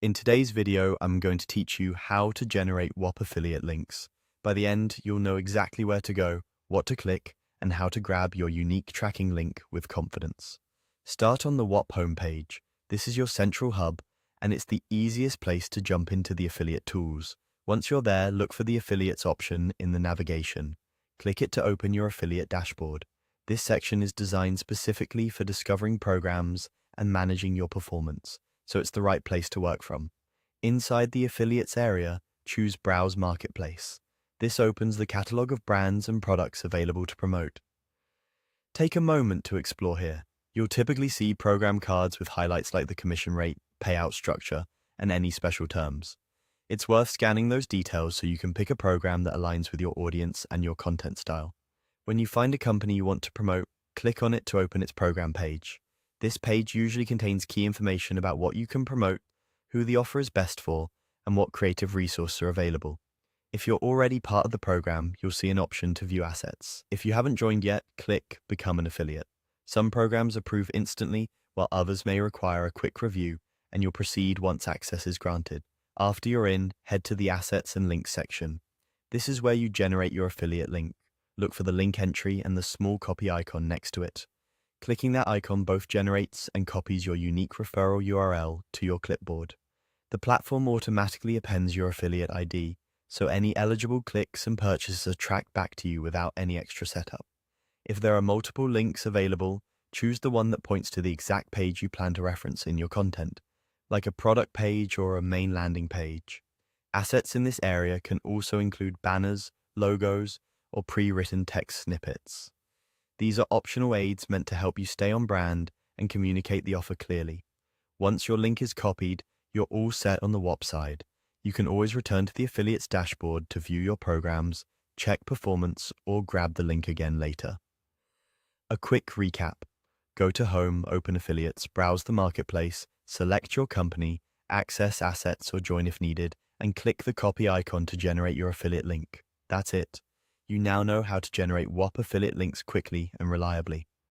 In today's video, I'm going to teach you how to generate Whop affiliate links. By the end, you'll know exactly where to go, what to click, and how to grab your unique tracking link with confidence. Start on the Whop homepage. This is your central hub, and it's the easiest place to jump into the affiliate tools. Once you're there, look for the affiliates option in the navigation. Click it to open your affiliate dashboard. This section is designed specifically for discovering programs and managing your performance, so it's the right place to work from. Inside the affiliates area, choose Browse Marketplace. This opens the catalog of brands and products available to promote. Take a moment to explore here. You'll typically see program cards with highlights like the commission rate, payout structure, and any special terms. It's worth scanning those details so you can pick a program that aligns with your audience and your content style. When you find a company you want to promote, click on it to open its program page. This page usually contains key information about what you can promote, who the offer is best for, and what creative resources are available. If you're already part of the program, you'll see an option to view assets. If you haven't joined yet, click Become an Affiliate. Some programs approve instantly, while others may require a quick review, and you'll proceed once access is granted. After you're in, head to the Assets and Links section. This is where you generate your affiliate link. Look for the link entry and the small copy icon next to it. Clicking that icon both generates and copies your unique referral URL to your clipboard. The platform automatically appends your affiliate ID, so any eligible clicks and purchases are tracked back to you without any extra setup. If there are multiple links available, choose the one that points to the exact page you plan to reference in your content, like a product page or a main landing page. Assets in this area can also include banners, logos, or pre-written text snippets. These are optional aids meant to help you stay on brand and communicate the offer clearly. Once your link is copied, you're all set on the Whop side. You can always return to the affiliates dashboard to view your programs, check performance, or grab the link again later. A quick recap. Go to Home, open Affiliates, browse the marketplace, select your company, access assets or join if needed, and click the copy icon to generate your affiliate link. That's it. You now know how to generate Whop affiliate links quickly and reliably.